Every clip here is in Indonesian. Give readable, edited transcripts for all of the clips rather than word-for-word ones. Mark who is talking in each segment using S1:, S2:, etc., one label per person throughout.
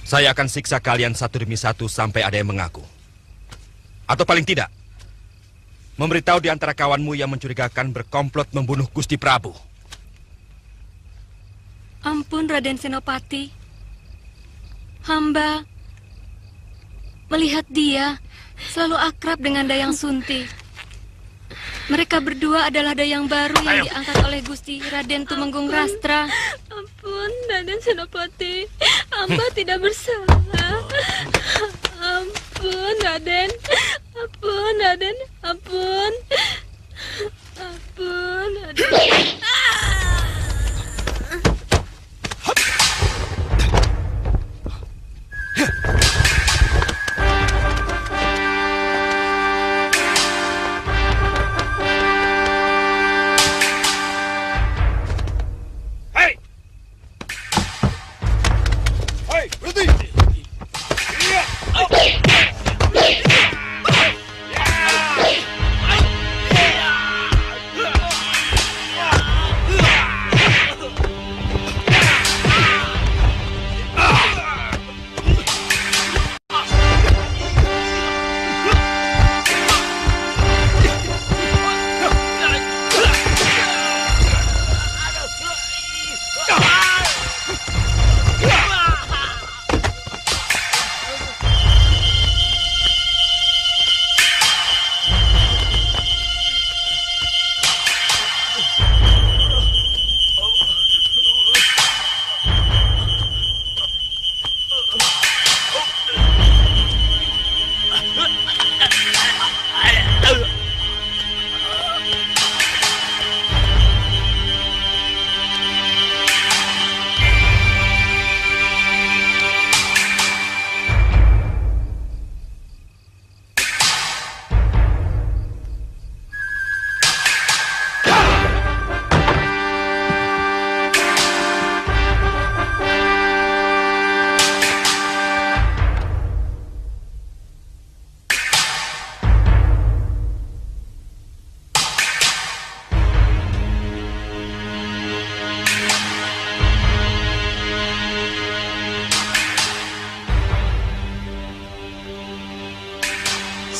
S1: Saya akan siksa kalian satu demi satu sampai ada yang mengaku. Atau paling tidak, memberitahu di antara kawanmu yang mencurigakan berkomplot membunuh Gusti Prabu.
S2: Ampun, Raden Senopati. Hamba melihat dia selalu akrab dengan Dayang Sunti. Mereka berdua adalah dayang baru yang diangkat oleh Gusti Raden Tumenggung Rastra.
S3: Ampun, Raden Senopati. Hamba tidak bersalah. Ampun, Raden. Ampun, Raden. Ampun. Ampun, Raden.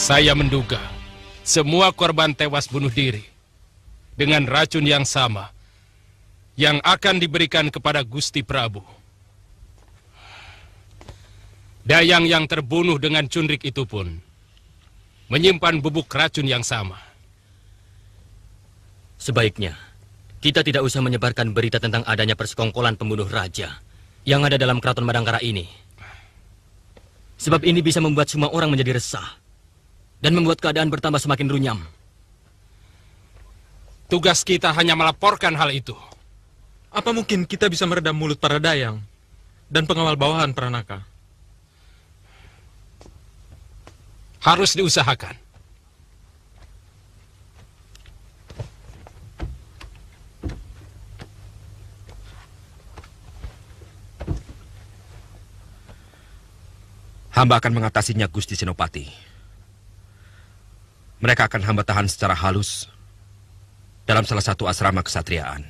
S4: Saya menduga semua korban tewas bunuh diri dengan racun yang sama yang akan diberikan kepada Gusti Prabu. Dayang yang terbunuh dengan cunrik itu pun menyimpan bubuk racun yang sama.
S5: Sebaiknya kita tidak usah menyebarkan berita tentang adanya persekongkolan pembunuh raja yang ada dalam keraton Madangkara ini. Sebab ini bisa membuat semua orang menjadi resah dan membuat keadaan bertambah semakin runyam.
S4: Tugas kita hanya melaporkan hal itu.
S6: Apa mungkin kita bisa meredam mulut para dayang dan pengawal bawahan Pranaka?
S4: Harus diusahakan.
S1: Hamba akan mengatasinya, Gusti Senopati. Mereka akan hamba tahan secara halus dalam salah satu asrama kesatriaan,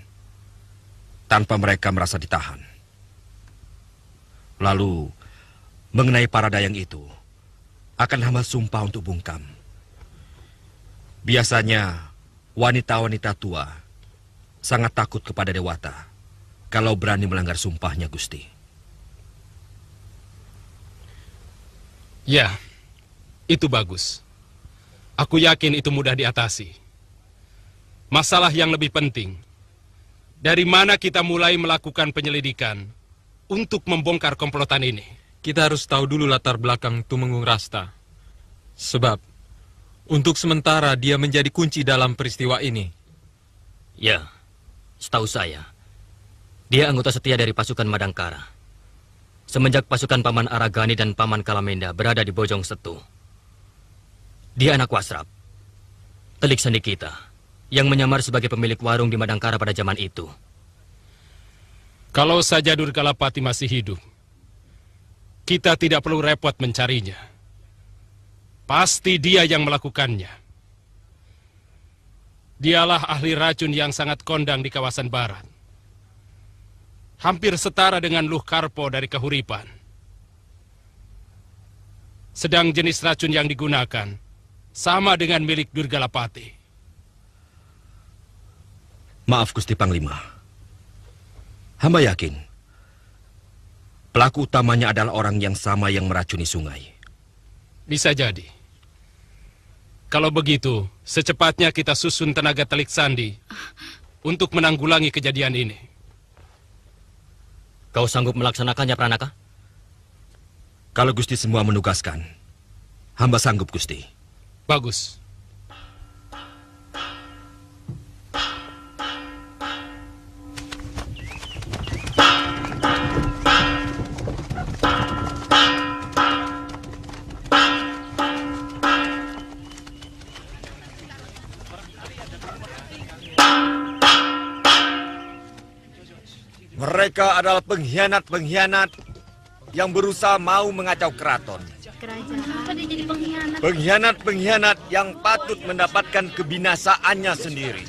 S1: tanpa mereka merasa ditahan. Lalu, mengenai para dayang itu, akan hamba sumpah untuk bungkam. Biasanya, wanita-wanita tua sangat takut kepada Dewata kalau berani melanggar sumpahnya, Gusti.
S4: Ya, itu bagus. Aku yakin itu mudah diatasi. Masalah yang lebih penting, dari mana kita mulai melakukan penyelidikan untuk membongkar komplotan ini?
S6: Kita harus tahu dulu latar belakang Tumenggung Rasta. Sebab, untuk sementara dia menjadi kunci dalam peristiwa ini.
S5: Ya, setahu saya, dia anggota setia dari pasukan Madangkara. Semenjak pasukan Paman Aragani dan Paman Kalamenda berada di Bojong Setu. Dia anak Wasrap, telik sandi kita, yang menyamar sebagai pemilik warung di Madangkara pada zaman itu.
S4: Kalau saja Durgalapati masih hidup, kita tidak perlu repot mencarinya. Pasti dia yang melakukannya. Dialah ahli racun yang sangat kondang di kawasan barat. Hampir setara dengan Luh Karpo dari Kahuripan. Sedang jenis racun yang digunakan sama dengan milik Durgalapati.
S1: Maaf Gusti Panglima. Hamba yakin pelaku utamanya adalah orang yang sama yang meracuni sungai.
S4: Bisa jadi. Kalau begitu, secepatnya kita susun tenaga telik sandi untuk menanggulangi kejadian ini.
S5: Kau sanggup melaksanakannya, Pranaka?
S1: Kalau Gusti semua menugaskan, hamba sanggup, Gusti.
S4: Bagus.
S1: Mereka adalah pengkhianat-pengkhianat yang berusaha mau mengacau keraton.
S3: Kenapa dia jadi pengkhianat?
S1: Pengkhianat-pengkhianat yang patut mendapatkan kebinasaannya sendiri.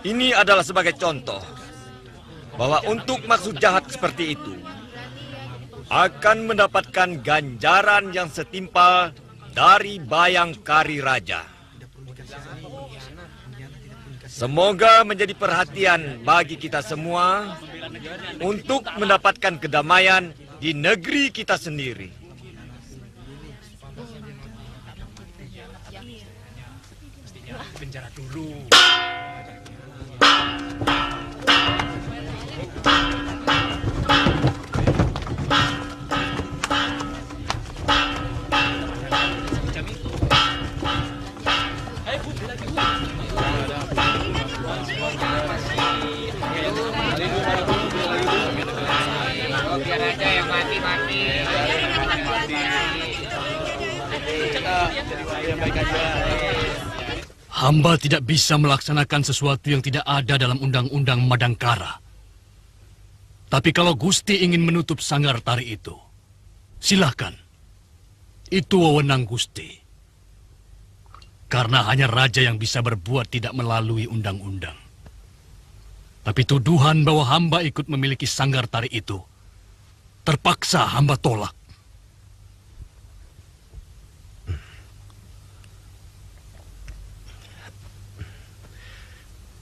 S1: Ini adalah sebagai contoh bahwa untuk maksud jahat seperti itu akan mendapatkan ganjaran yang setimpal dari Bayangkari Raja. Semoga menjadi perhatian bagi kita semua untuk mendapatkan kedamaian di negeri kita sendiri.
S4: Penjara dulu.
S7: Hamba tidak bisa melaksanakan sesuatu yang tidak ada dalam undang-undang Madangkara. Tapi kalau Gusti ingin menutup sanggar tari itu, silahkan. Itu wewenang Gusti. Karena hanya raja yang bisa berbuat tidak melalui undang-undang. Tapi tuduhan bahwa hamba ikut memiliki sanggar tari itu, terpaksa hamba tolak.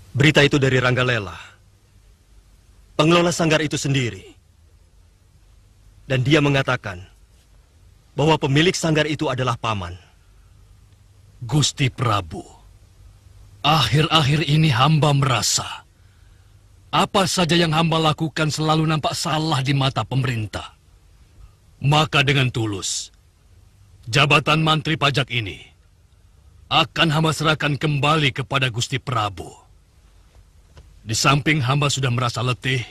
S1: Berita itu dari Ranggalela, pengelola sanggar itu sendiri. Dan dia mengatakan bahwa pemilik sanggar itu adalah paman.
S7: Gusti Prabu, akhir-akhir ini hamba merasa apa saja yang hamba lakukan selalu nampak salah di mata pemerintah. Maka dengan tulus, jabatan Mantri Pajak ini akan hamba serahkan kembali kepada Gusti Prabu. Di samping hamba sudah merasa letih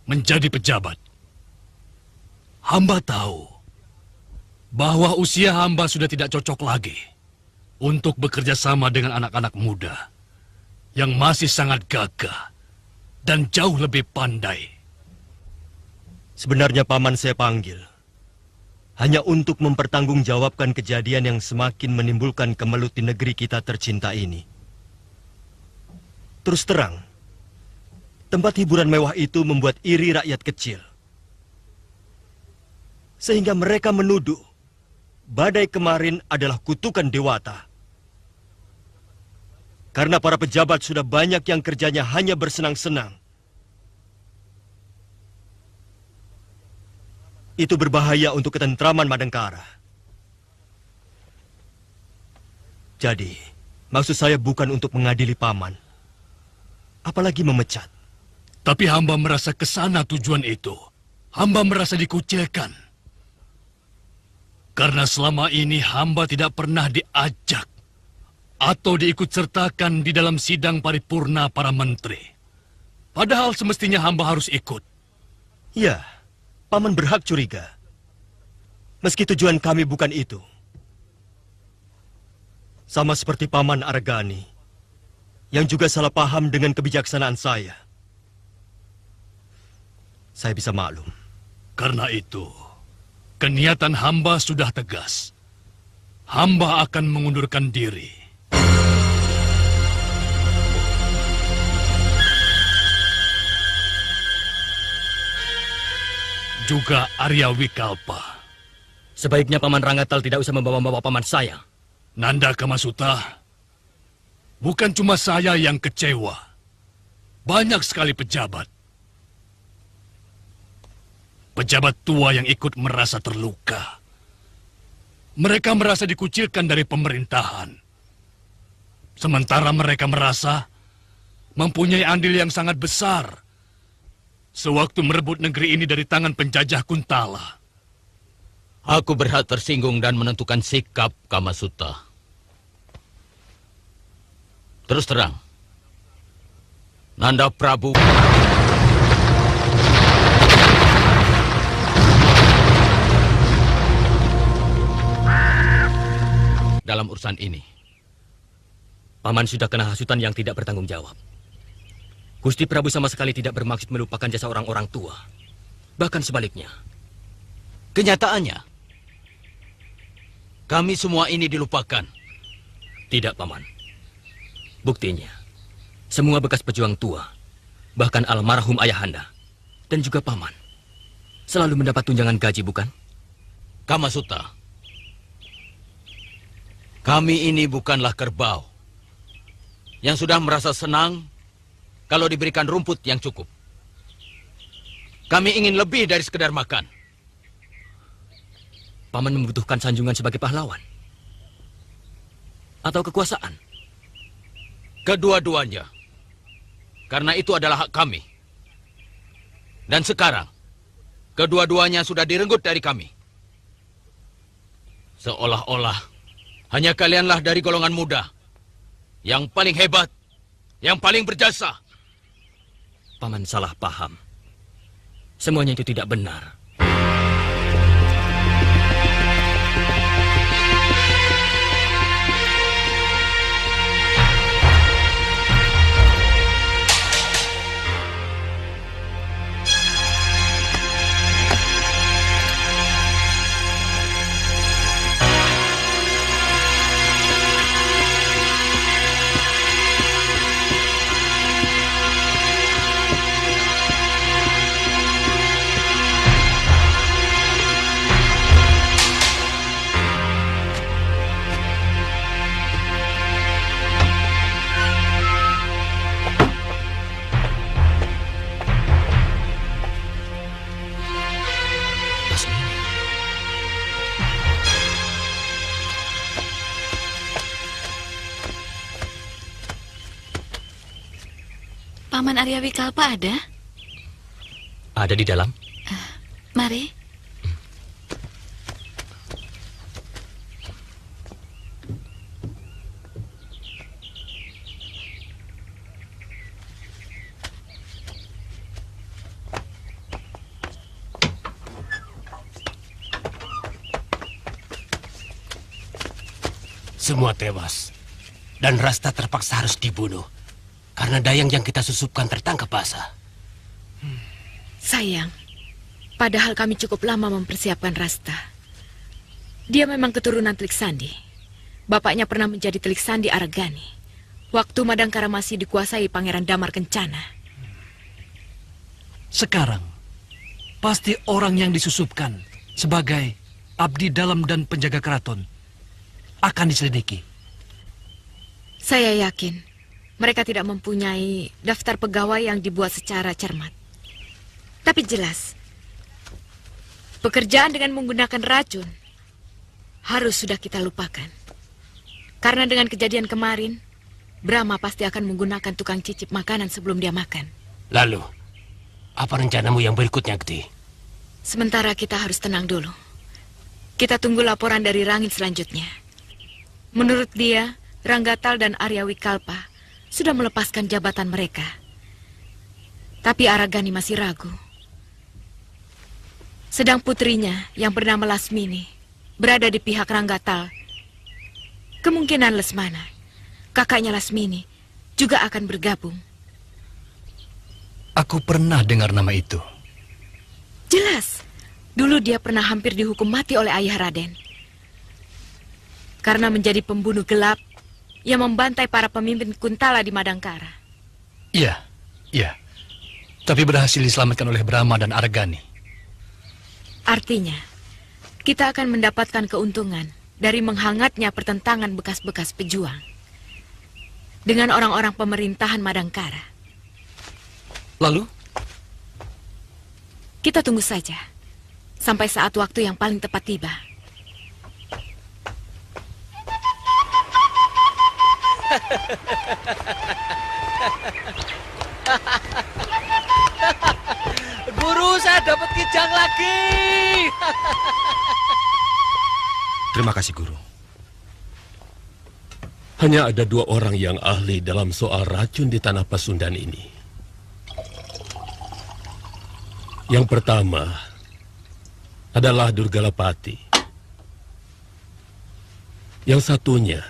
S7: menjadi pejabat. Hamba tahu bahwa usia hamba sudah tidak cocok lagi untuk bekerja sama dengan anak-anak muda yang masih sangat gagah dan jauh lebih pandai.
S1: Sebenarnya paman saya panggil hanya untuk mempertanggungjawabkan kejadian yang semakin menimbulkan kemelut di negeri kita tercinta ini. Terus terang, tempat hiburan mewah itu membuat iri rakyat kecil. Sehingga mereka menuduh badai kemarin adalah kutukan dewata. Karena para pejabat sudah banyak yang kerjanya hanya bersenang-senang. Itu berbahaya untuk ketentraman Madangkara. Jadi, maksud saya bukan untuk mengadili paman. Apalagi memecat.
S7: Tapi hamba merasa kesana tujuan itu. Hamba merasa dikucilkan. Karena selama ini hamba tidak pernah diajak atau diikut sertakan di dalam sidang paripurna para menteri. Padahal semestinya hamba harus ikut.
S1: Ya, paman berhak curiga. Meski tujuan kami bukan itu. Sama seperti paman Aragani yang juga salah paham dengan kebijaksanaan saya. Saya bisa maklum.
S7: Karena itu, keniatan hamba sudah tegas. Hamba akan mengundurkan diri. Juga Arya Wikalpa.
S5: Sebaiknya Paman Ranggatal tidak usah membawa-bawa paman saya.
S7: Nanda Kamasuta, bukan cuma saya yang kecewa. Banyak sekali pejabat. Pejabat tua yang ikut merasa terluka. Mereka merasa dikucilkan dari pemerintahan. Sementara mereka merasa mempunyai andil yang sangat besar sewaktu merebut negeri ini dari tangan penjajah Kuntala.
S8: Aku berhak tersinggung dan menentukan sikap, Kamasuta. Terus terang, Nanda Prabu dalam urusan ini.
S5: Paman sudah kena hasutan yang tidak bertanggung jawab. Gusti Prabu sama sekali tidak bermaksud melupakan jasa orang-orang tua. Bahkan sebaliknya.
S8: Kenyataannya, kami semua ini dilupakan.
S5: Tidak, Paman. Buktinya, semua bekas pejuang tua, bahkan almarhum ayahanda, dan juga Paman, selalu mendapat tunjangan gaji, bukan?
S8: Kamasuta, kami ini bukanlah kerbau yang sudah merasa senang kalau diberikan rumput yang cukup. Kami ingin lebih dari sekedar makan.
S5: Paman membutuhkan sanjungan sebagai pahlawan? Atau kekuasaan?
S8: Kedua-duanya. Karena itu adalah hak kami. Dan sekarang, kedua-duanya sudah direnggut dari kami. Seolah-olah hanya kalianlah dari golongan muda yang paling hebat, yang paling berjasa.
S5: Paman salah paham. Semuanya itu tidak benar.
S2: Paman Arya Wikalpa ada?
S5: Ada di dalam.
S2: Mari.
S9: Semua tewas. Dan Rasta terpaksa harus dibunuh. Karena dayang yang kita susupkan tertangkap basah.
S3: Sayang, padahal kami cukup lama mempersiapkan Rasta. Dia memang keturunan Telik Sandi. Bapaknya pernah menjadi Telik Sandi Aragani. Waktu Madangkara masih dikuasai Pangeran Damar Kencana.
S7: Sekarang, pasti orang yang disusupkan sebagai abdi dalam dan penjaga keraton akan diselidiki.
S3: Saya yakin mereka tidak mempunyai daftar pegawai yang dibuat secara cermat. Tapi jelas, pekerjaan dengan menggunakan racun harus sudah kita lupakan. Karena dengan kejadian kemarin, Brahma pasti akan menggunakan tukang cicip makanan sebelum dia makan.
S9: Lalu, apa rencanamu yang berikutnya, Gede?
S3: Sementara kita harus tenang dulu. Kita tunggu laporan dari Rangin selanjutnya. Menurut dia, Ranggatal dan Arya Wikalpa sudah melepaskan jabatan mereka. Tapi Aragani masih ragu. Sedang putrinya yang bernama Lasmini berada di pihak Ranggatal. Kemungkinan Lesmana, kakaknya Lasmini, juga akan bergabung.
S7: Aku pernah dengar nama itu.
S3: Jelas, dulu dia pernah hampir dihukum mati oleh ayah Raden. Karena menjadi pembunuh gelap yang membantai para pemimpin Kuntala di Madangkara.
S7: Iya, iya. Tapi berhasil diselamatkan oleh Brahma dan Aragani.
S3: Artinya, kita akan mendapatkan keuntungan dari menghangatnya pertentangan bekas-bekas pejuang dengan orang-orang pemerintahan Madangkara.
S5: Lalu?
S3: Kita tunggu saja sampai saat waktu yang paling tepat tiba.
S8: Guru, saya dapat kijang lagi.
S1: Terima kasih, Guru.
S10: Hanya ada 2 orang yang ahli dalam soal racun di tanah Pasundan ini. Yang pertama adalah Durgalapati. Yang satunya,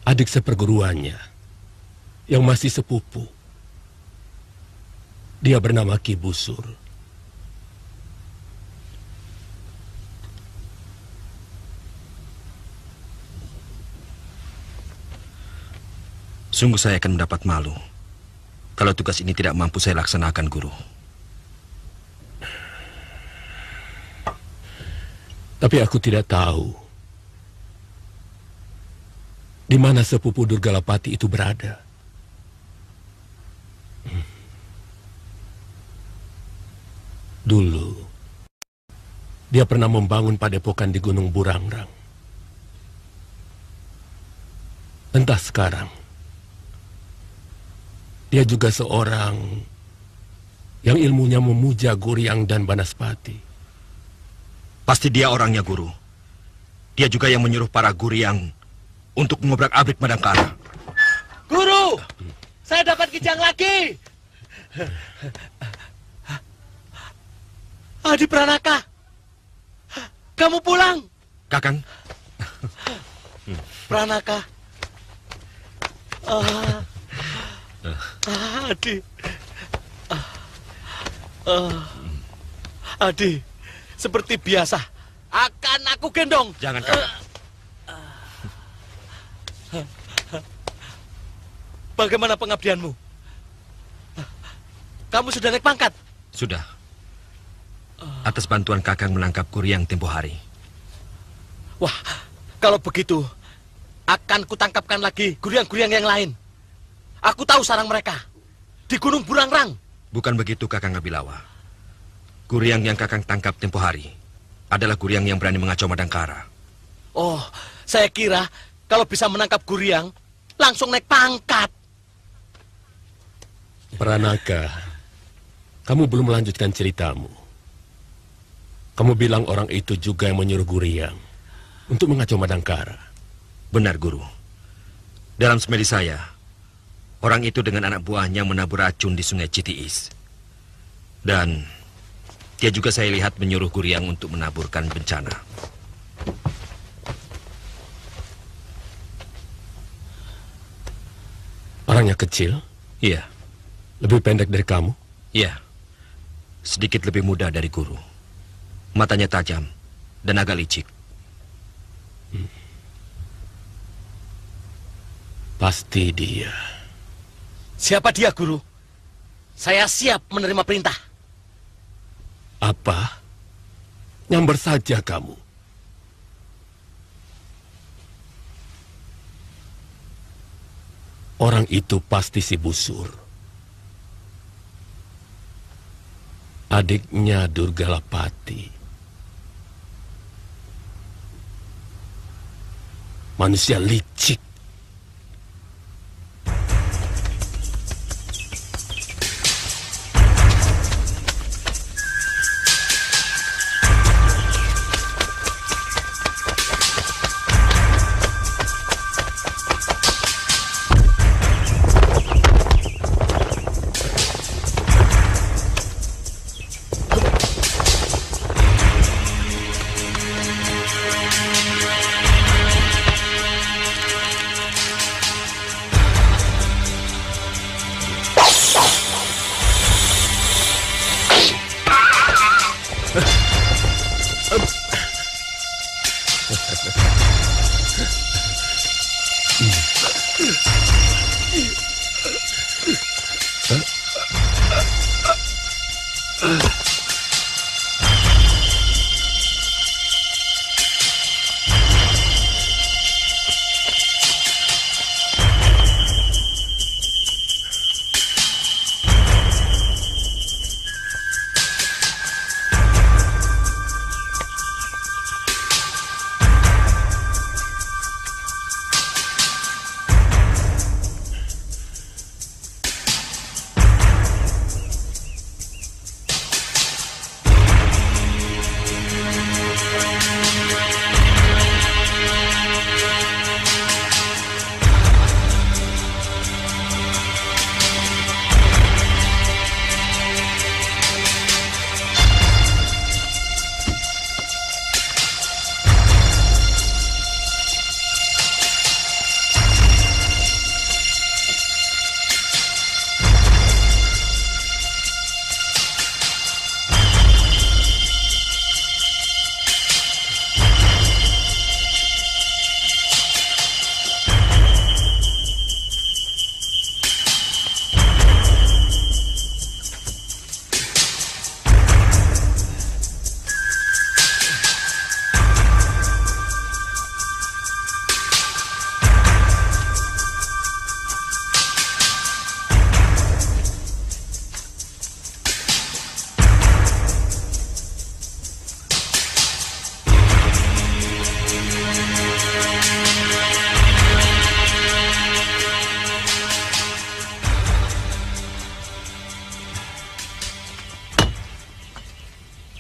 S10: adik seperguruannya yang masih sepupu. Dia bernama Ki Busur.
S1: Sungguh saya akan mendapat malu kalau tugas ini tidak mampu saya laksanakan, Guru.
S10: Tapi aku tidak tahu di mana sepupu Durgalapati itu berada. Dulu, dia pernah membangun padepokan di Gunung Burangrang. Entah sekarang, dia juga seorang yang ilmunya memuja Guryang dan Banaspati.
S1: Pasti dia orangnya, Guru. Dia juga yang menyuruh para Guryang untuk mengobrak-abrik Madangkara.
S8: Guru, saya dapat kijang lagi. Adi Pranaka, kamu pulang.
S1: Kakang.
S8: Pranaka. Adi. Adi, seperti biasa akan aku gendong.
S1: Jangan, Kakang.
S8: Bagaimana pengabdianmu? Kamu sudah naik pangkat?
S1: Sudah. Atas bantuan Kakang menangkap Guryang tempo hari.
S8: Wah, kalau begitu akan kutangkapkan lagi Guryang-Guryang yang lain. Aku tahu sarang mereka di Gunung Burangrang.
S1: Bukan begitu, Kakang Abilawa. Guryang yang Kakang tangkap tempo hari adalah Guryang yang berani mengacau Madangkara.
S8: Oh, saya kira kalau bisa menangkap Guryang langsung naik pangkat.
S10: Pranaka, kamu belum melanjutkan ceritamu. Kamu bilang orang itu juga yang menyuruh Guryang untuk mengacau Madangkara.
S1: Benar, Guru. Dalam semedi saya, orang itu dengan anak buahnya menabur racun di Sungai Citiis. Dan dia juga saya lihat menyuruh Guryang untuk menaburkan bencana.
S10: Orangnya kecil?
S1: Iya.
S10: Lebih pendek dari kamu?
S1: Iya. Sedikit lebih muda dari Guru. Matanya tajam dan agak licik.
S10: Pasti dia.
S8: Siapa dia, Guru? Saya siap menerima perintah.
S10: Apa? Nyamber saja kamu. Orang itu pasti si Busur. Adiknya Durgalapati. Manusia licik.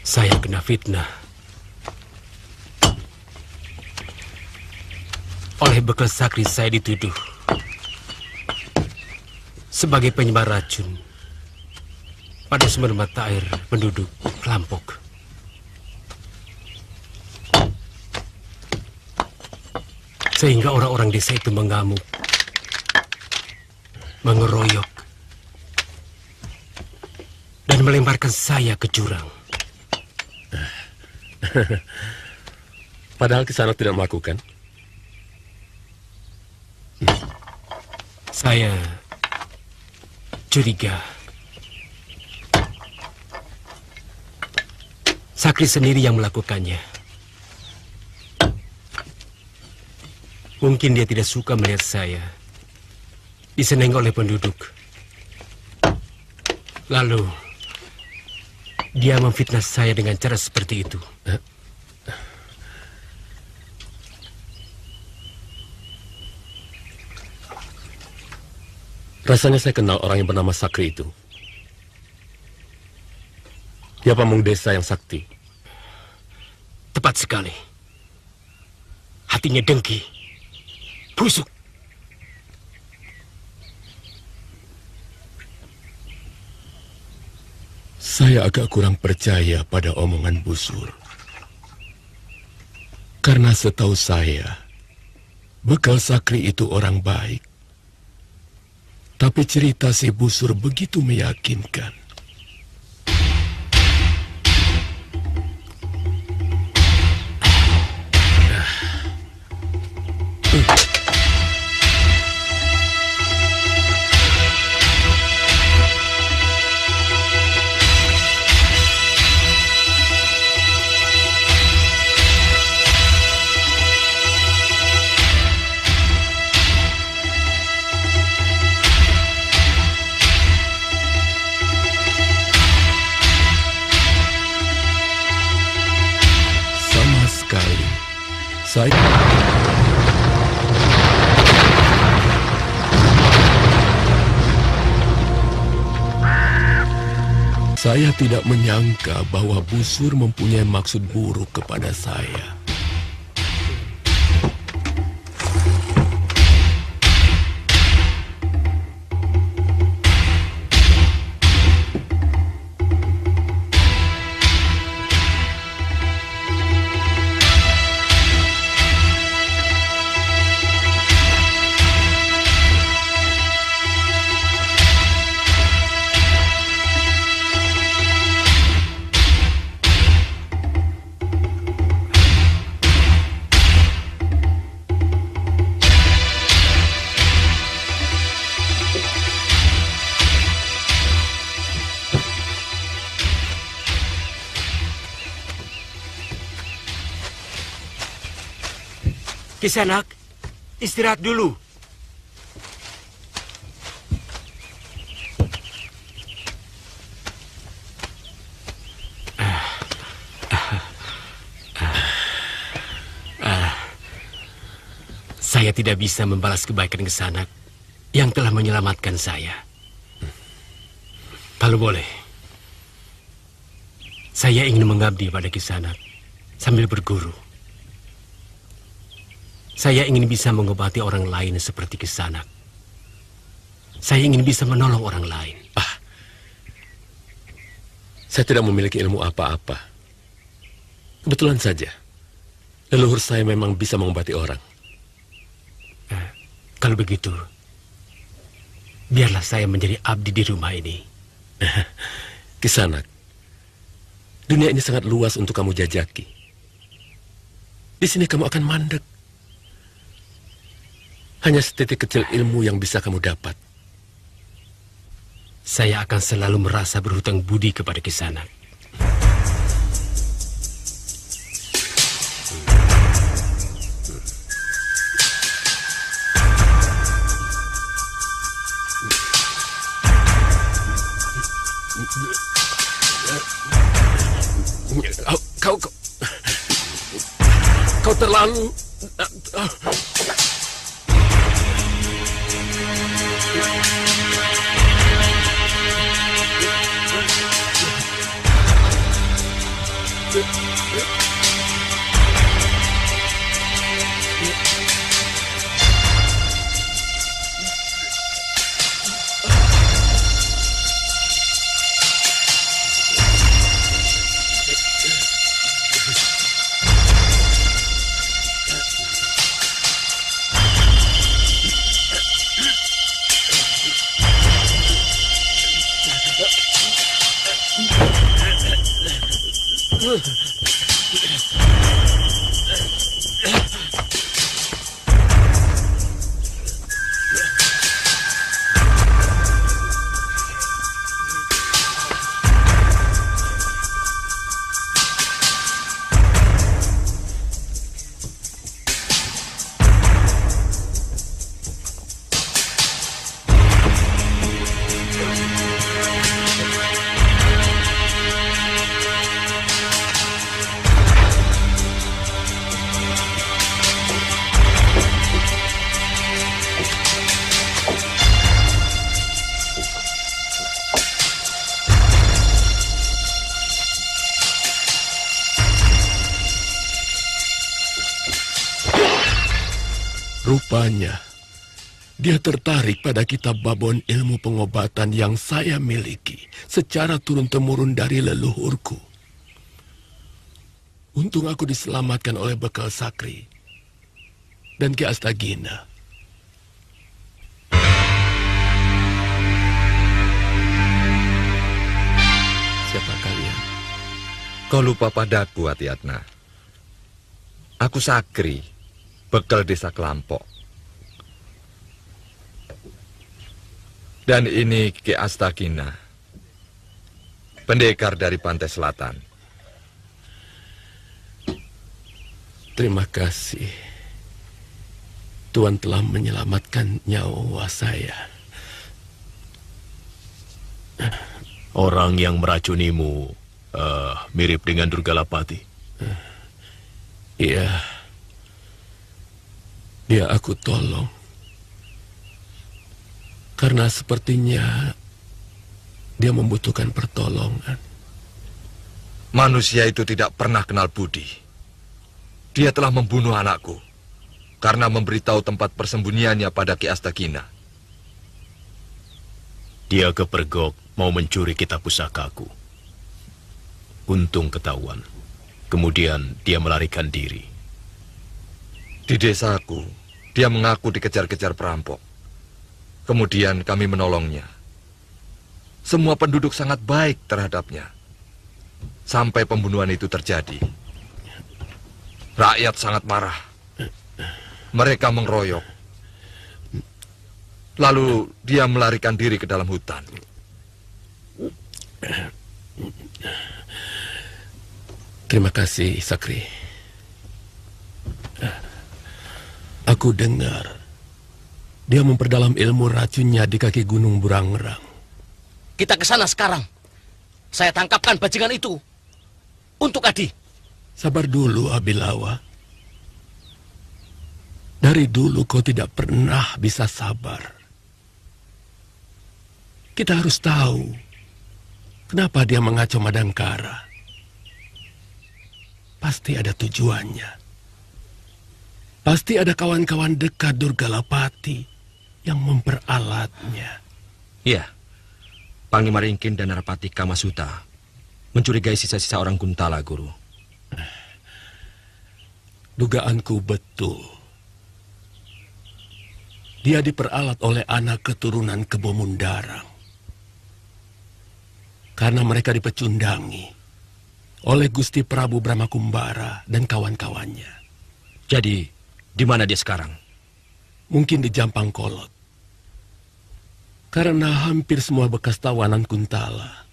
S9: Saya kena fitnah. Oleh bekal sakri saya dituduh sebagai penyebar racun pada sumber mata air penduduk Kelampok. Sehingga orang-orang desa itu mengamuk, mengeroyok, dan melemparkan saya ke jurang.
S10: Padahal Kisanak tidak melakukan.
S9: Saya curiga Sakri sendiri yang melakukannya. Mungkin dia tidak suka melihat saya diseneng oleh penduduk. Lalu dia memfitnah saya dengan cara seperti itu.
S10: Rasanya saya kenal orang yang bernama Sakri itu. Dia pamung desa yang sakti.
S9: Tepat sekali. Hatinya dengki, busuk.
S10: Saya agak kurang percaya pada omongan Busur. Karena setahu saya, bekal Sakri itu orang baik. Tapi cerita si Busur begitu meyakinkan. Saya tidak menyangka bahwa Busur mempunyai maksud buruk kepada saya.
S9: Kisanak, istirahat dulu. Saya tidak bisa membalas kebaikan Kisanak yang telah menyelamatkan saya. Kalau boleh, saya ingin mengabdi pada Kisanak sambil berguru. Saya ingin bisa mengobati orang lain seperti Kisanak. Saya ingin bisa menolong orang lain.
S10: Saya tidak memiliki ilmu apa-apa. Kebetulan saja, leluhur saya memang bisa mengobati orang.
S9: Kalau begitu, biarlah saya menjadi abdi di rumah ini.
S10: Kisanak, dunia ini sangat luas untuk kamu jajaki. Di sini kamu akan mandek. Hanya setitik kecil ilmu yang bisa kamu dapat.
S9: Saya akan selalu merasa berhutang budi kepada Kisanak.
S10: Kau terlalu... Rupanya, dia tertarik pada kitab babon ilmu pengobatan yang saya miliki secara turun-temurun dari leluhurku. Untung aku diselamatkan oleh bekal Sakri dan Ki Astagina. Siapa kalian?
S11: Kau lupa padaku, Atiatna. Aku Sakri, bekal desa Kelampok. Dan ini Ki Astagina, pendekar dari pantai selatan.
S10: Terima kasih. Tuan telah menyelamatkan nyawa saya.
S7: Orang yang meracunimu mirip dengan Durgalapati.
S10: Iya. Dia aku tolong. Karena sepertinya dia membutuhkan pertolongan.
S11: Manusia itu tidak pernah kenal budi. Dia telah membunuh anakku karena memberitahu tempat persembunyiannya pada Ki Astagina.
S7: Dia kepergok mau mencuri kitab pusakaku. Untung ketahuan. Kemudian dia melarikan diri.
S11: Di desaku, dia mengaku dikejar-kejar perampok. Kemudian kami menolongnya. Semua penduduk sangat baik terhadapnya. Sampai pembunuhan itu terjadi. Rakyat sangat marah. Mereka mengeroyok. Lalu dia melarikan diri ke dalam hutan.
S10: Terima kasih, Sakri. Aku dengar dia memperdalam ilmu racunnya di kaki Gunung Burangrang.
S9: Kita ke sana sekarang. Saya tangkapkan bajingan itu. Untuk Adi.
S10: Sabar dulu, Abilawa. Dari dulu kau tidak pernah bisa sabar. Kita harus tahu kenapa dia mengacau Madangkara. Pasti ada tujuannya. Pasti ada kawan-kawan dekat Durgalapati yang memperalatnya.
S1: Iya, Panglima Ringkin dan Narapati Kamasuta mencurigai sisa-sisa orang Kuntala, Guru.
S10: Dugaanku betul. Dia diperalat oleh anak keturunan Kebo Mundarang. Karena mereka dipecundangi oleh Gusti Prabu Brahmakumbara dan kawan-kawannya.
S1: Jadi, di mana dia sekarang?
S10: Mungkin di Jampang Kolot. Karena hampir semua bekas tawanan Kuntala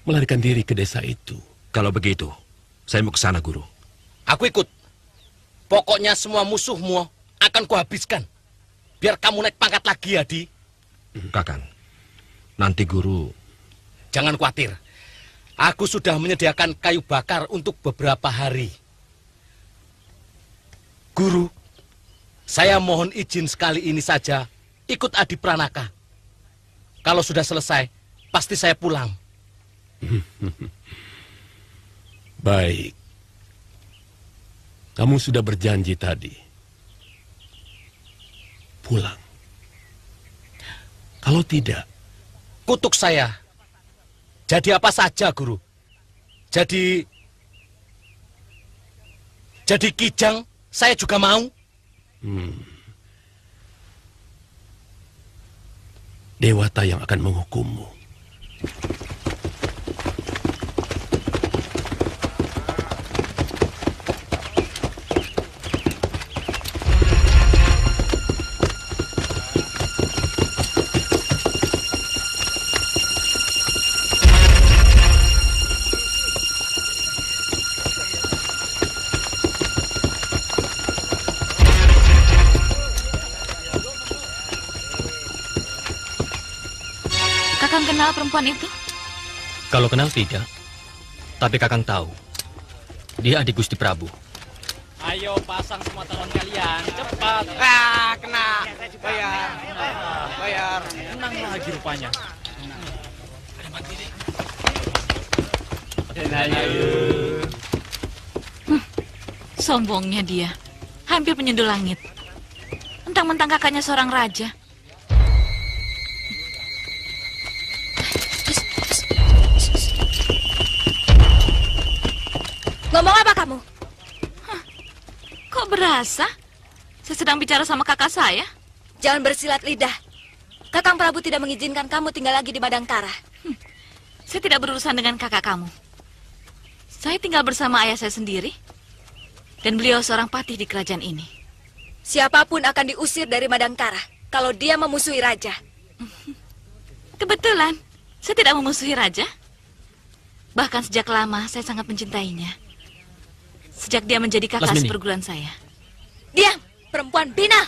S10: melarikan diri ke desa itu.
S1: Kalau begitu, saya mau ke sana, Guru.
S9: Aku ikut. Pokoknya semua musuhmu akan kuhabiskan. Biar kamu naik pangkat lagi, Adi.
S1: Kakang, nanti Guru...
S9: Jangan khawatir. Aku sudah menyediakan kayu bakar untuk beberapa hari. Guru, saya mohon izin sekali ini saja ikut Adi Pranaka. Kalau sudah selesai, pasti saya pulang.
S10: Baik. Kamu sudah berjanji tadi. Pulang. Kalau tidak,
S9: Kutuk saya. Jadi apa saja, Guru? Jadi kijang saya juga mau.
S10: Dewata yang akan menghukummu.
S3: Kakang kenal perempuan itu?
S5: Kalau kenal tidak, tapi Kakang tahu. Dia adik Gusti Prabu.
S12: Ayo pasang semua talon kalian, cepat.
S9: Kena. Bayar.
S12: Menang lagi rupanya.
S3: Sombongnya dia. Hampir menyentuh langit. Mentang-mentang kakaknya seorang raja.
S2: Ngomong apa kamu?
S3: Kok berasa? Saya sedang bicara sama kakak saya.
S2: Jangan bersilat lidah. Kakang Prabu tidak mengizinkan kamu tinggal lagi di Madangkara.
S3: Saya tidak berurusan dengan kakak kamu. Saya tinggal bersama ayah saya sendiri. Dan beliau seorang patih di kerajaan ini.
S2: Siapapun akan diusir dari Madangkara kalau dia memusuhi raja.
S3: Kebetulan, saya tidak memusuhi raja. Bahkan sejak lama saya sangat mencintainya. Sejak dia menjadi kakak
S5: Lasmini.
S3: seperguruan saya.
S2: Diam, perempuan bina.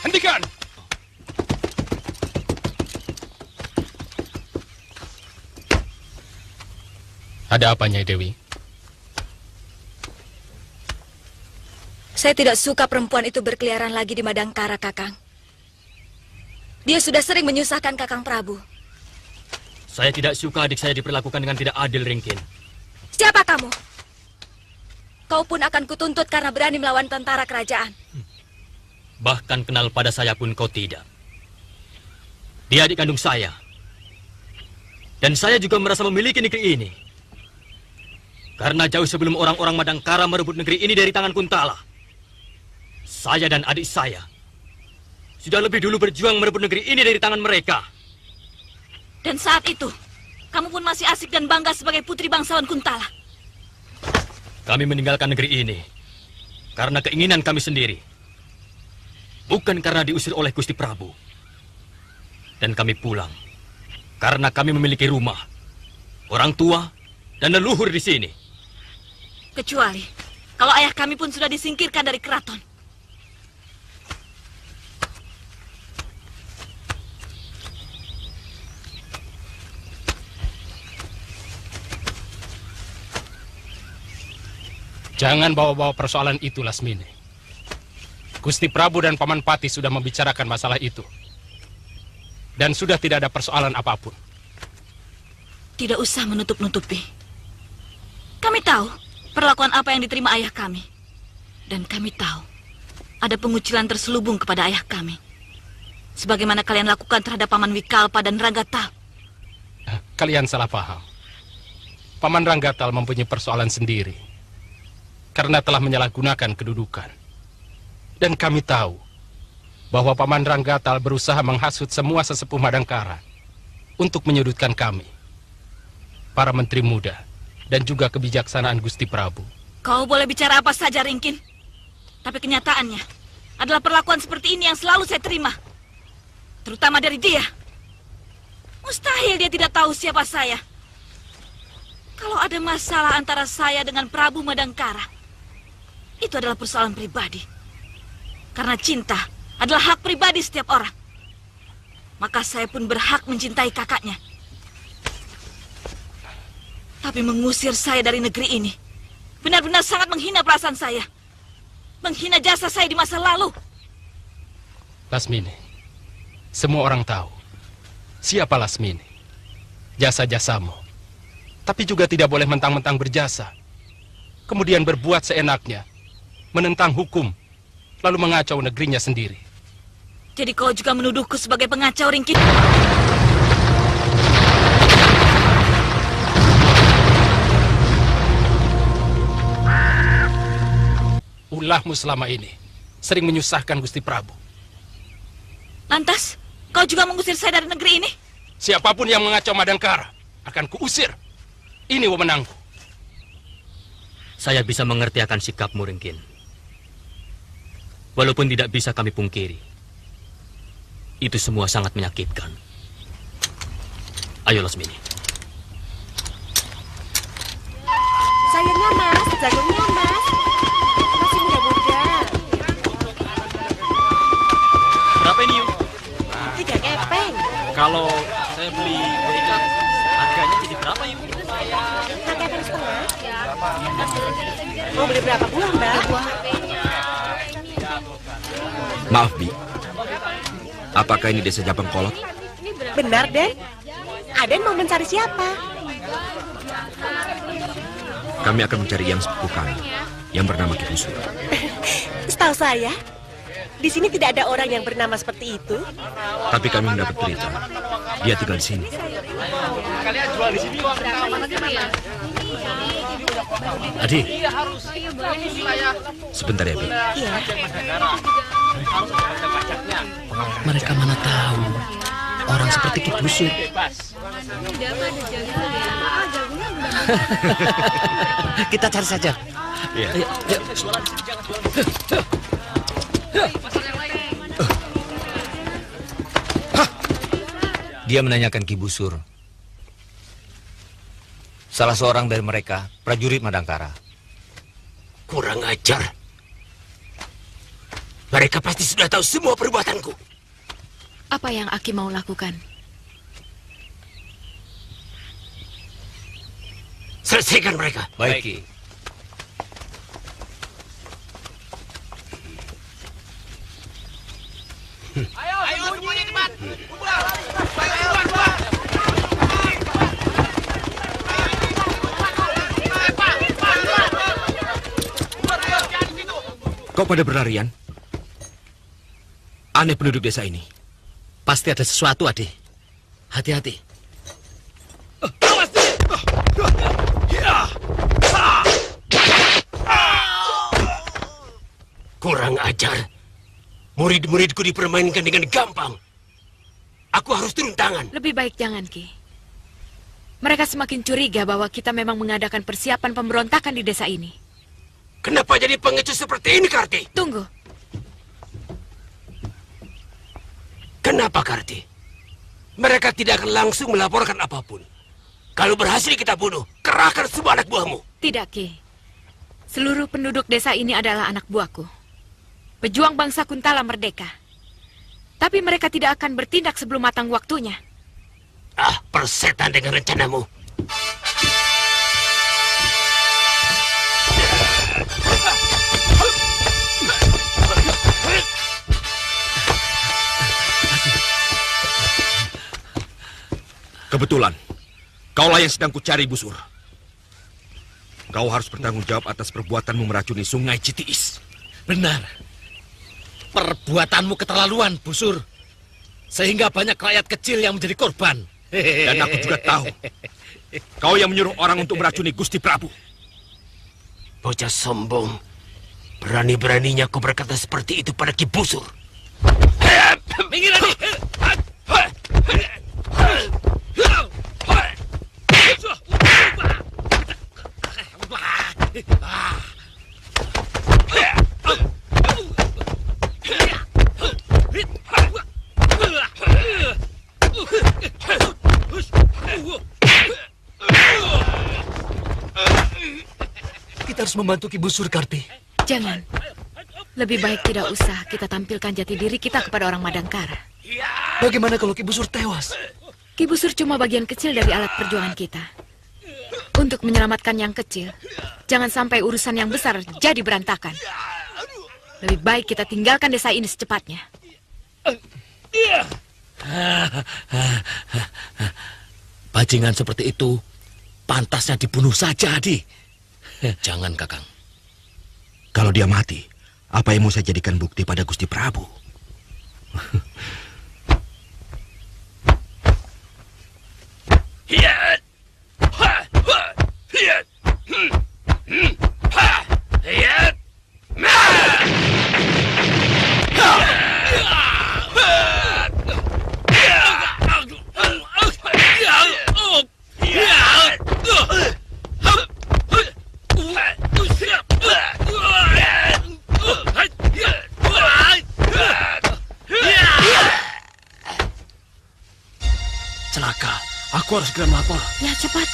S4: Hentikan! Ada apa, Nyai Dewi?
S2: Saya tidak suka perempuan itu berkeliaran lagi di Madangkara, Kakang. Dia sudah sering menyusahkan Kakang Prabu.
S5: Saya tidak suka adik saya diperlakukan dengan tidak adil, Ringkin.
S2: Siapa kamu? Kau pun akan kutuntut karena berani melawan tentara kerajaan.
S5: Bahkan kenal pada saya pun kau tidak. Dia adik kandung saya. Dan saya juga merasa memiliki negeri ini. Karena jauh sebelum orang-orang Madangkara merebut negeri ini dari tangan Kuntala, saya dan adik saya sudah lebih dulu berjuang merebut negeri ini dari tangan mereka.
S3: Dan saat itu, kamu pun masih asik dan bangga sebagai putri bangsawan Kuntala.
S5: Kami meninggalkan negeri ini karena keinginan kami sendiri. Bukan karena diusir oleh Gusti Prabu. Dan kami pulang karena kami memiliki rumah, orang tua, dan leluhur di sini.
S3: Kecuali kalau ayah kami pun sudah disingkirkan dari keraton.
S4: Jangan bawa-bawa persoalan itu, Lasmini. Gusti Prabu dan Paman Pati sudah membicarakan masalah itu. Dan sudah tidak ada persoalan apapun.
S3: Tidak usah menutup-nutupi. Kami tahu perlakuan apa yang diterima ayah kami. Dan kami tahu ada pengucilan terselubung kepada ayah kami. Sebagaimana kalian lakukan terhadap Paman Wikalpa dan Ranggatal.
S4: Kalian salah paham. Paman Ranggatal mempunyai persoalan sendiri. Karena telah menyalahgunakan kedudukan. Dan kami tahu bahwa Paman Ranggatal berusaha menghasut semua sesepuh Madangkara untuk menyudutkan kami, para menteri muda, dan juga kebijaksanaan Gusti Prabu.
S3: Kau boleh bicara apa saja, Ringkin. Tapi kenyataannya adalah perlakuan seperti ini yang selalu saya terima. Terutama dari dia.
S13: Mustahil dia tidak tahu siapa saya. Kalau ada masalah antara saya dengan Prabu Madangkara, itu adalah persoalan pribadi. Karena cinta adalah hak pribadi setiap orang. Maka saya pun berhak mencintai kakaknya. Tapi mengusir saya dari negeri ini benar-benar sangat menghina perasaan saya. Menghina jasa saya di masa lalu.
S4: Lasmini, semua orang tahu siapa Lasmini, jasa-jasamu. Tapi juga tidak boleh mentang-mentang berjasa, kemudian berbuat seenaknya, menentang hukum, lalu mengacau negerinya sendiri.
S13: Jadi kau juga menuduhku sebagai pengacau, Ringkit?
S4: Ulahmu selama ini sering menyusahkan Gusti Prabu.
S13: Lantas, kau juga mengusir saya dari negeri ini?
S4: Siapapun yang mengacau Madangkara akan kuusir. Ini wewenangku.
S5: Saya bisa mengerti akan sikapmu, Ringkin. Walaupun tidak bisa kami pungkiri, itu semua sangat menyakitkan. Ayo, Lasmini.
S14: Sayurnya, Mas. Jagungnya, Mas. Masih muda-muda.
S12: Berapa ini, Yu?
S14: 3 kepeng.
S12: Kalau saya beli ikan, harganya jadi berapa, Yu?
S14: 4 kepeng setengah. Mau beli berapa buah, Mbak?
S1: Maaf, Bi. Apakah ini desa Japengkolot?
S14: Benar, Den. Aden mau mencari siapa?
S1: Kami akan mencari yang sepupu kami, yang bernama Ki Busur.
S14: Setahu saya, di sini tidak ada orang yang bernama seperti itu.
S1: Tapi kami mendapat berita, dia tinggal di sini.
S12: Kalian jual di sini,
S7: Adi,
S1: Sebentar ya, Bi.
S14: Iya.
S7: mereka mana tahu orang seperti Ki Busur. Kita cari saja.
S1: Iya.
S7: Ayo.
S8: Dia menanyakan Ki Busur. Salah seorang dari mereka, prajurit Madangkara.
S9: Kurang ajar. Mereka pasti sudah tahu semua perbuatanku.
S3: Apa yang Aki mau lakukan?
S9: Selesaikan mereka.
S8: Baik, Ki.
S12: Ayo semuanya cepat.
S1: Kau pada berlarian? Aneh penduduk desa ini.
S7: Pasti ada sesuatu, Adi. Hati-hati.
S9: Kurang ajar. Murid-muridku dipermainkan dengan gampang. Aku harus turun tangan.
S3: Lebih baik jangan, Ki. Mereka semakin curiga bahwa kita memang mengadakan persiapan pemberontakan di desa ini.
S9: Kenapa jadi pengecut seperti ini, Karti?
S3: Tunggu.
S9: Kenapa, Karti? Mereka tidak akan langsung melaporkan apapun. Kalau berhasil kita bunuh, kerahkan semua anak buahmu.
S3: Tidak, Ki. Seluruh penduduk desa ini adalah anak buahku. Pejuang bangsa Kuntala merdeka. Tapi mereka tidak akan bertindak sebelum matang waktunya.
S9: Ah, persetan dengan rencanamu.
S1: Kebetulan, kaulah yang sedang kucari, Busur. Kau harus bertanggung jawab atas perbuatanmu meracuni sungai Citiis.
S7: Benar. Perbuatanmu keterlaluan, Busur. Sehingga banyak rakyat kecil yang menjadi korban.
S1: Dan aku juga tahu, kau yang menyuruh orang untuk meracuni Gusti Prabu.
S9: Bocah sombong. Berani-beraninya aku berkata seperti itu pada Ki Busur.
S12: Minggir, Adi.
S9: Kita harus membantu Ki Busur, Karti.
S3: Jangan. Lebih baik tidak usah kita tampilkan jati diri kita kepada orang Madangkara.
S9: Bagaimana kalau Ki Busur tewas?
S3: Ki Busur cuma bagian kecil dari alat perjuangan kita. Untuk menyelamatkan yang kecil, jangan sampai urusan yang besar jadi berantakan. Lebih baik kita tinggalkan desa ini secepatnya.
S10: Bajingan seperti itu pantasnya dibunuh saja, Adi.
S1: Jangan, Kakang. Kalau dia mati, apa yang mau saya jadikan bukti pada Gusti Prabu?
S9: Hiat! Ha! Ha! Hiat! Ha! Hiat! Ma!
S10: Celaka, aku harus segera melapor.
S3: Ya, cepat.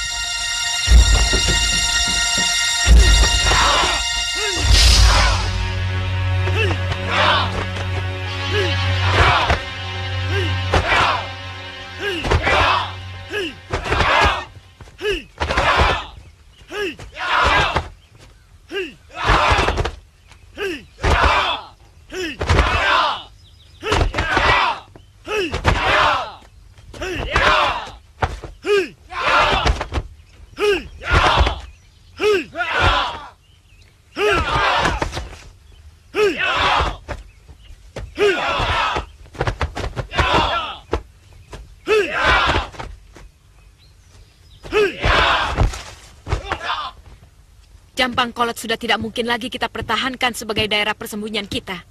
S3: Jampang Kolot sudah tidak mungkin lagi kita pertahankan sebagai daerah persembunyian kita.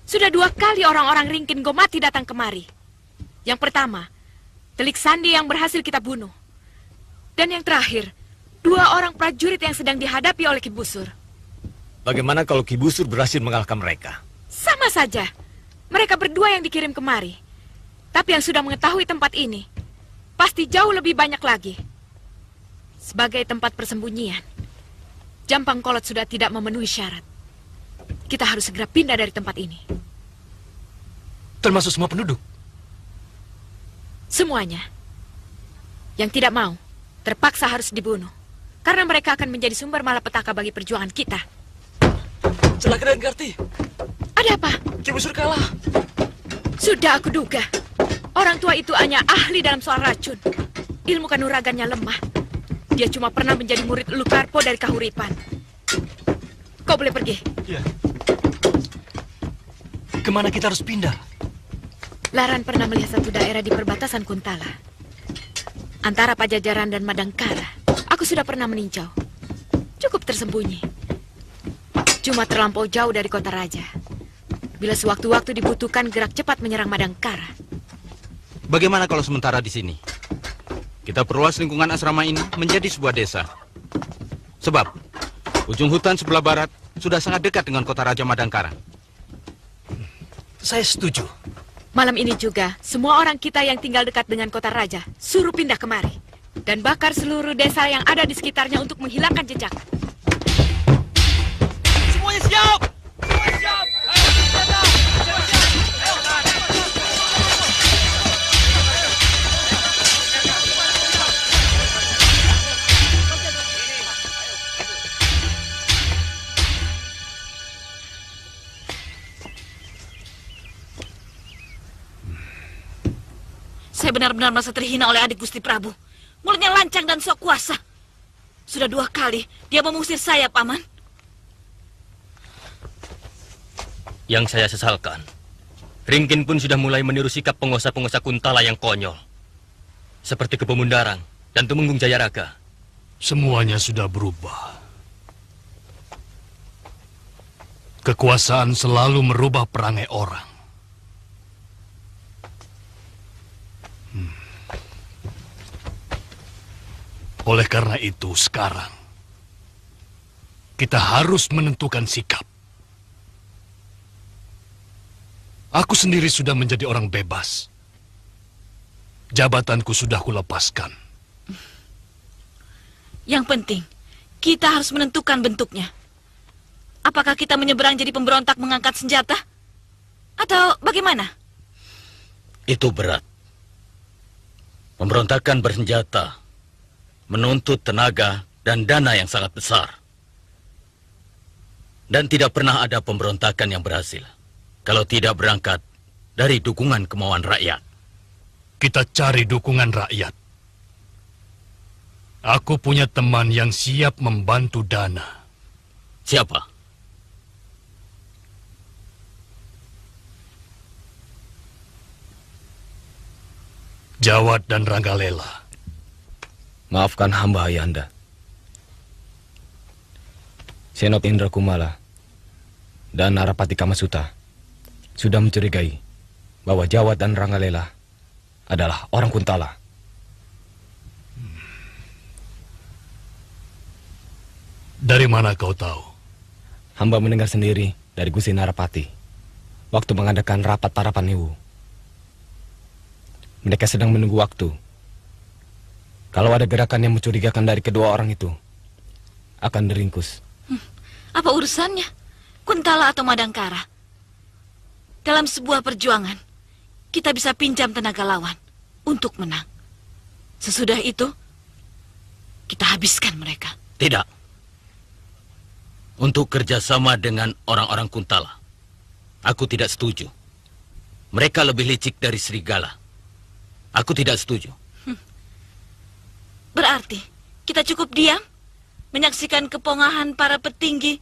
S3: Sudah 2 kali orang-orang Ringkin Gomati datang kemari. Yang pertama, Telik Sandi yang berhasil kita bunuh. Dan yang terakhir, 2 orang prajurit yang sedang dihadapi oleh Ki Busur.
S5: Bagaimana kalau Ki Busur berhasil mengalahkan mereka?
S3: Sama saja. Mereka berdua yang dikirim kemari. Tapi yang sudah mengetahui tempat ini, pasti jauh lebih banyak lagi. Sebagai tempat persembunyian, Jampang Kolot sudah tidak memenuhi syarat. Kita harus segera pindah dari tempat ini.
S9: Termasuk semua penduduk?
S3: Semuanya. Yang tidak mau, terpaksa harus dibunuh. Karena mereka akan menjadi sumber malapetaka bagi perjuangan kita.
S9: Celaka dan Karti.
S3: Ada apa?
S9: Ki Busur kalah.
S3: Sudah aku duga. Orang tua itu hanya ahli dalam soal racun. Ilmu kanuragannya lemah. Dia cuma pernah menjadi murid Lukarpo dari Kahuripan. Kau boleh pergi.
S9: Iya. Kemana kita harus pindah?
S3: Laran pernah melihat satu daerah di perbatasan Kuntala. Antara Pajajaran dan Madangkara. Aku sudah pernah meninjau. Cukup tersembunyi. Cuma terlampau jauh dari kota raja. Bila sewaktu-waktu dibutuhkan gerak cepat menyerang Madangkara.
S8: Bagaimana kalau sementara di sini? Kita perluas lingkungan asrama ini menjadi sebuah desa. Sebab, ujung hutan sebelah barat sudah sangat dekat dengan kota Raja Madangkara.
S9: Saya setuju.
S3: Malam ini juga, semua orang kita yang tinggal dekat dengan kota raja, suruh pindah kemari. Dan bakar seluruh desa yang ada di sekitarnya untuk menghilangkan jejak.
S12: Semuanya siap! Semuanya siap!
S13: Saya benar-benar merasa terhina oleh adik Gusti Prabu. Mulutnya lancang dan sok kuasa. Sudah 2 kali dia mengusir saya, Paman.
S5: Yang saya sesalkan, Ringkin pun sudah mulai meniru sikap penguasa-penguasa Kuntala yang konyol. Seperti Kepemundarang dan Tumenggung Jayaraga.
S7: Semuanya sudah berubah. Kekuasaan selalu merubah perangai orang. Oleh karena itu, sekarang kita harus menentukan sikap. Aku sendiri sudah menjadi orang bebas. Jabatanku sudah kulepaskan.
S13: Yang penting, kita harus menentukan bentuknya. Apakah kita menyeberang jadi pemberontak mengangkat senjata? Atau bagaimana?
S8: Itu berat. Pemberontakan bersenjata menuntut tenaga dan dana yang sangat besar. Dan tidak pernah ada pemberontakan yang berhasil kalau tidak berangkat dari dukungan kemauan rakyat.
S7: Kita cari dukungan rakyat. Aku punya teman yang siap membantu dana.
S8: Siapa?
S7: Jawad dan Ranggalela.
S15: Maafkan hamba ayahanda. Senop Indra Kumala dan Narapati Kamasuta sudah mencurigai bahwa Jawad dan Ranggalela adalah orang Kuntala.
S7: Dari mana kau tahu?
S15: Hamba mendengar sendiri dari Gusti Narapati waktu mengadakan rapat para Panewu. Mereka sedang menunggu waktu. Kalau ada gerakan yang mencurigakan dari kedua orang itu, akan diringkus.
S13: Apa urusannya? Kuntala atau Madangkara? Dalam sebuah perjuangan, kita bisa pinjam tenaga lawan untuk menang. Sesudah itu, kita habiskan mereka.
S8: Tidak. Untuk kerjasama dengan orang-orang Kuntala, aku tidak setuju. Mereka lebih licik dari serigala. Aku tidak setuju.
S13: Berarti kita cukup diam, menyaksikan kepongahan para petinggi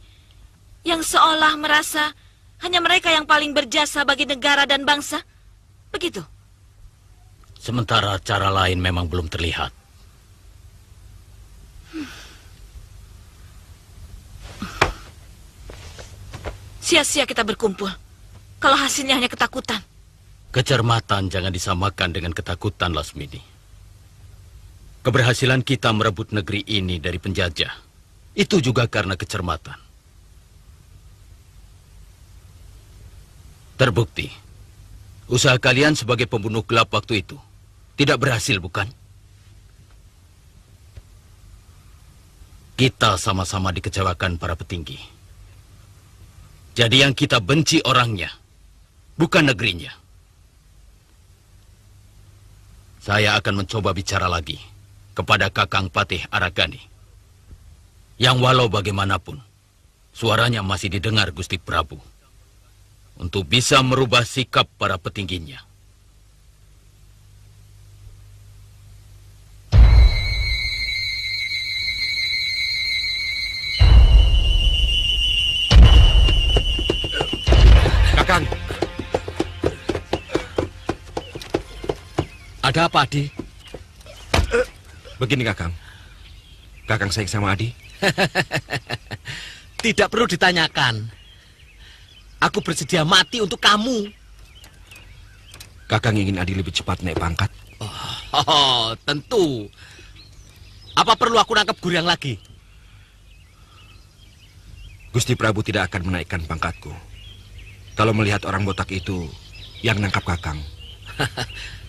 S13: yang seolah merasa hanya mereka yang paling berjasa bagi negara dan bangsa. Begitu.
S8: Sementara cara lain memang belum terlihat.
S13: Sia-sia kita berkumpul kalau hasilnya hanya ketakutan.
S8: Kecermatan jangan disamakan dengan ketakutan, Lasmini. Keberhasilan kita merebut negeri ini dari penjajah, itu juga karena kecermatan. Terbukti, usaha kalian sebagai pembunuh gelap waktu itu tidak berhasil, bukan? Kita sama-sama dikecewakan para petinggi. Jadi yang kita benci orangnya, bukan negerinya. Saya akan mencoba bicara lagi kepada Kakang Patih Aragani, yang walau bagaimanapun, suaranya masih didengar Gusti Prabu, untuk bisa merubah sikap para petingginya.
S1: Kakang.
S9: Ada apa, Adi?
S1: Begini, Kakang. Kakang sayang sama Adi?
S9: Tidak perlu ditanyakan. Aku bersedia mati untuk kamu.
S1: Kakang ingin Adi lebih cepat naik pangkat?
S9: Oh, tentu. Apa perlu aku nangkap Guryang lagi?
S1: Gusti Prabu tidak akan menaikkan pangkatku kalau melihat orang botak itu yang nangkap Kakang.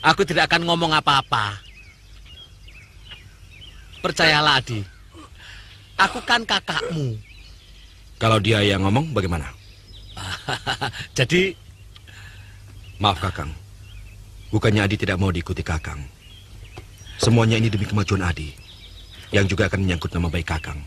S9: Aku tidak akan ngomong apa-apa. Percayalah, Adi. Aku kan kakakmu.
S1: Kalau dia yang ngomong, bagaimana?
S9: Jadi...
S1: Maaf, Kakang. Bukannya Adi tidak mau diikuti Kakang. Semuanya ini demi kemajuan Adi, yang juga akan menyangkut nama baik Kakang.